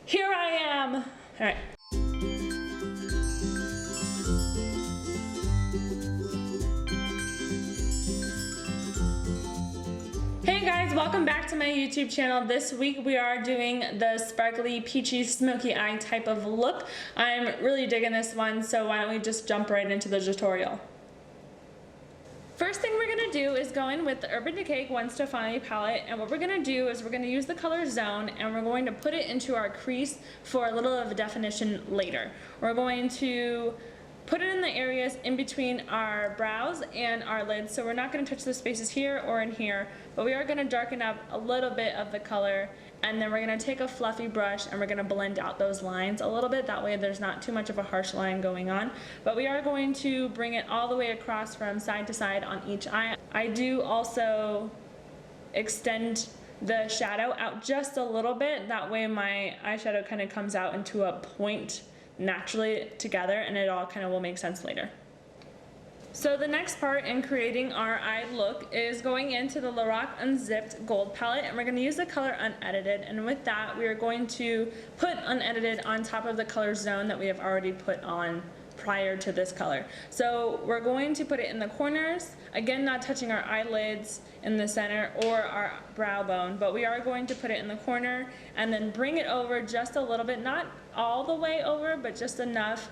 Here I am. All right. Hey guys, welcome back to my YouTube channel. This week we are doing the sparkly peachy smoky eye type of look. I'm really digging this one, so why don't we just jump right into the tutorial. First thing we're going to do is go in with the Urban Decay Gwen Stefani palette, and what we're going to do is we're going to use the color Zone and we're going to put it into our crease for a little of a definition later. We're going to put it in the areas in between our brows and our lids, so we're not going to touch the spaces here or in here, but we are going to darken up a little bit of the color, and then we're going to take a fluffy brush and we're going to blend out those lines a little bit. That way there's not too much of a harsh line going on, but we are going to bring it all the way across from side to side on each eye. I do also extend the shadow out just a little bit, that way my eyeshadow kind of comes out into a point naturally together, and it all kind of will make sense later. So the next part in creating our eye look is going into the Lorac Unzipped Gold palette, and we're going to use the color Unedited, and with that we are going to put Unedited on top of the color Zone that we have already put on prior to this color. So we're going to put it in the corners, again not touching our eyelids in the center or our brow bone, but we are going to put it in the corner and then bring it over just a little bit, not all the way over, but just enough,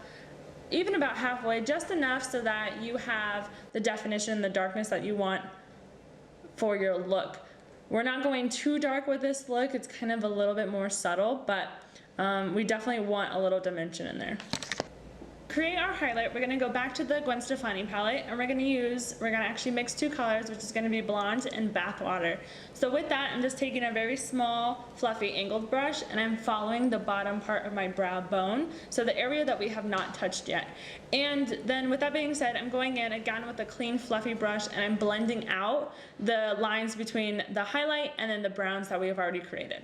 even about halfway, just enough so that you have the definition, the darkness that you want for your look. We're not going too dark with this look, it's kind of a little bit more subtle, but we definitely want a little dimension in there. Create our highlight, we're going to go back to the Gwen Stefani palette, and we're going to actually mix two colors, which is going to be Blonde and Bathwater. So with that, I'm just taking a very small fluffy angled brush and I'm following the bottom part of my brow bone, so the area that we have not touched yet. And then with that being said, I'm going in again with a clean fluffy brush and I'm blending out the lines between the highlight and then the browns that we have already created.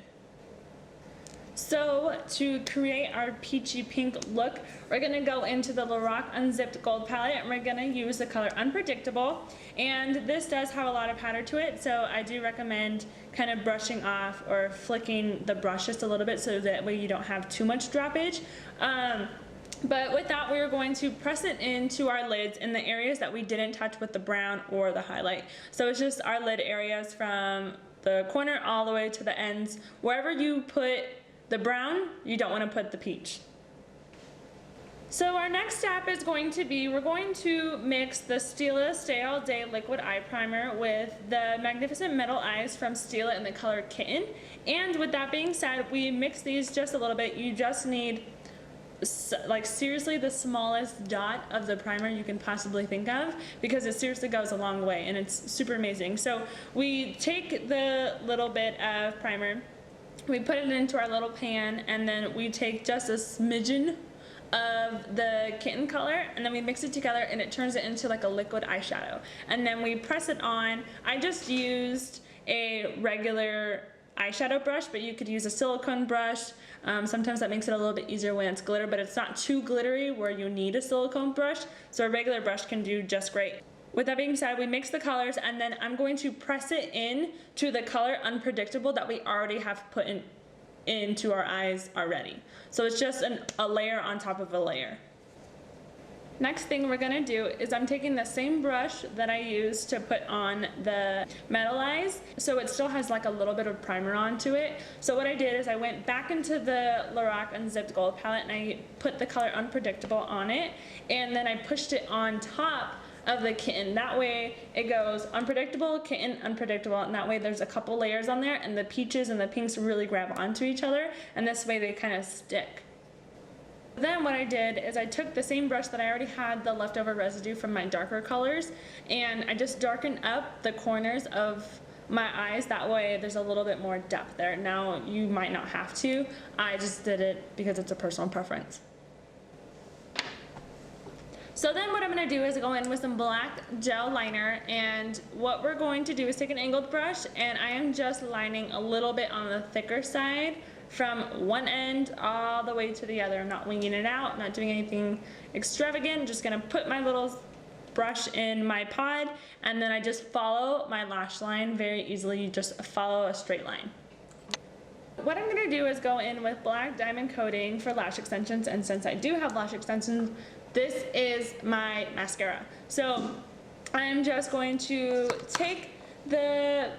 So to create our peachy pink look, we're going to go into the Lorac Unzipped Gold palette and we're going to use the color Unpredictable, and this does have a lot of patter to it, so I do recommend kind of brushing off or flicking the brush just a little bit so that way you don't have too much droppage. But with that, we're going to press it into our lids in the areas that we didn't touch with the brown or the highlight. So it's just our lid areas from the corner all the way to the ends. Wherever you put the brown, you don't want to put the peach. So our next step is going to be, we're going to mix the Stila Stay All Day Liquid Eye Primer with the Magnificent Metal Eyes from Stila in the color Kitten. And with that being said, we mix these just a little bit. You just need, like, seriously the smallest dot of the primer you can possibly think of, because it seriously goes a long way and it's super amazing. So we take the little bit of primer, we put it into our little pan, and then we take just a smidgen of the Kitten color and then we mix it together and it turns it into like a liquid eyeshadow, and then we press it on. I just used a regular eyeshadow brush, but you could use a silicone brush. Sometimes that makes it a little bit easier when it's glitter, but it's not too glittery where you need a silicone brush, so a regular brush can do just great. With that being said, we mix the colors and then I'm going to press it in to the color Unpredictable that we already have put into our eyes already. So it's just a layer on top of a layer. Next thing we're going to do is I'm taking the same brush that I used to put on the metal eyes, so it still has like a little bit of primer onto it. So what I did is I went back into the Lorac Unzipped Gold palette and I put the color Unpredictable on it, and then I pushed it on top of the Kitten. That way it goes Unpredictable, Kitten, Unpredictable, and that way there's a couple layers on there and the peaches and the pinks really grab onto each other, and this way they kind of stick. Then what I did is I took the same brush that I already had the leftover residue from my darker colors, and I just darkened up the corners of my eyes, that way there's a little bit more depth there. Now you might not have to, I just did it because it's a personal preference. So then what I'm going to do is go in with some black gel liner, and what we're going to do is take an angled brush and I am just lining a little bit on the thicker side from one end all the way to the other. I'm not winging it out, not doing anything extravagant, just going to put my little brush in my pod and then I just follow my lash line very easily. You just follow a straight line. What I'm going to do is go in with black diamond coating for lash extensions, and since I do have lash extensions, this is my mascara. So I'm just going to take the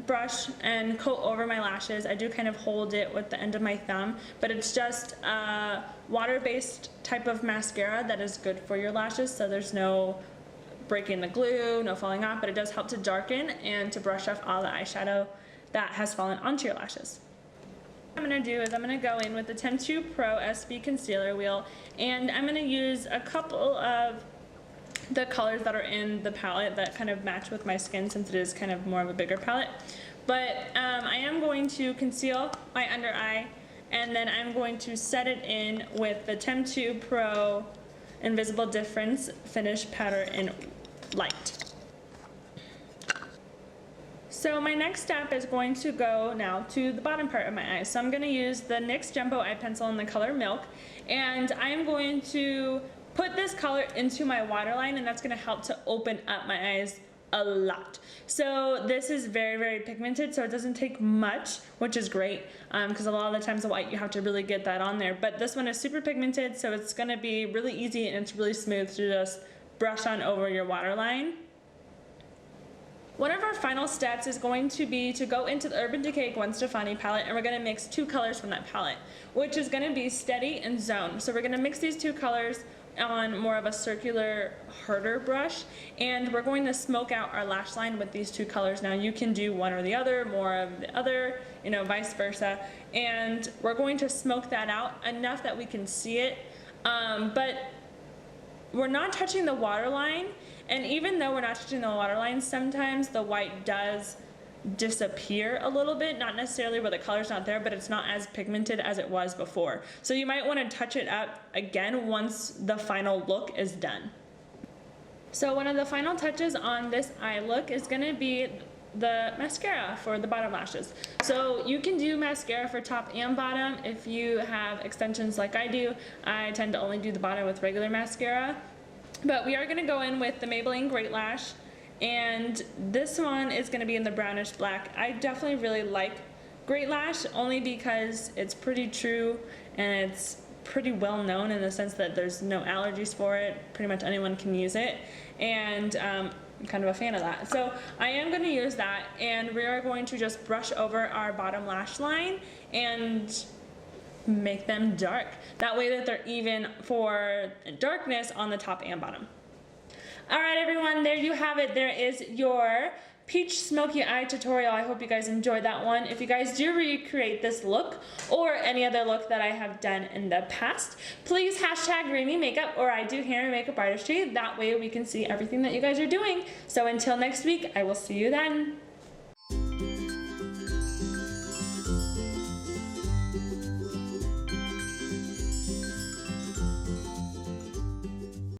brush and coat over my lashes. I do kind of hold it with the end of my thumb, but it's just a water-based type of mascara that is good for your lashes, so there's no breaking the glue, no falling off, but it does help to darken and to brush off all the eyeshadow that has fallen onto your lashes. What I'm going to do is I'm going to go in with the Temptu Pro SB Concealer Wheel, and I'm going to use a couple of the colors that are in the palette that kind of match with my skin, since it is kind of more of a bigger palette. But I am going to conceal my under eye, and then I'm going to set it in with the Temptu Pro Invisible Difference Finish Powder in Light. So my next step is going to go now to the bottom part of my eyes. So I'm going to use the NYX Jumbo Eye Pencil in the color Milk, and I am going to put this color into my waterline, and that's going to help to open up my eyes a lot. So this is very, very pigmented, so it doesn't take much, which is great, because a lot of the times the white you have to really get that on there. But this one is super pigmented, so it's going to be really easy and it's really smooth to just brush on over your waterline. One of our final steps is going to be to go into the Urban Decay Gwen Stefani palette, and we're going to mix two colors from that palette, which is going to be Steady and Zone. So we're going to mix these two colors on more of a circular, harder brush, and we're going to smoke out our lash line with these two colors. Now you can do one or the other, more of the other, you know, vice versa, and we're going to smoke that out enough that we can see it, but we're not touching the waterline. And even though we're not touching the waterline, sometimes the white does disappear a little bit, not necessarily where the color's not there, but it's not as pigmented as it was before. So you might want to touch it up again once the final look is done. So one of the final touches on this eye look is going to be the mascara for the bottom lashes. So you can do mascara for top and bottom. If you have extensions like I do, I tend to only do the bottom with regular mascara. But we are going to go in with the Maybelline Great Lash, and this one is going to be in the brownish black. I definitely really like Great Lash, only because it's pretty true and it's pretty well known in the sense that there's no allergies for it. Pretty much anyone can use it, and I'm kind of a fan of that. So I am going to use that, and we are going to just brush over our bottom lash line and make them dark. That way that they're even for darkness on the top and bottom. Alright everyone, there you have it. There is your peach smoky eye tutorial. I hope you guys enjoyed that one. If you guys do recreate this look or any other look that I have done in the past, please hashtag Raemiemakeup or IDoHairandMakeupArtistry. That way we can see everything that you guys are doing. So until next week, I will see you then.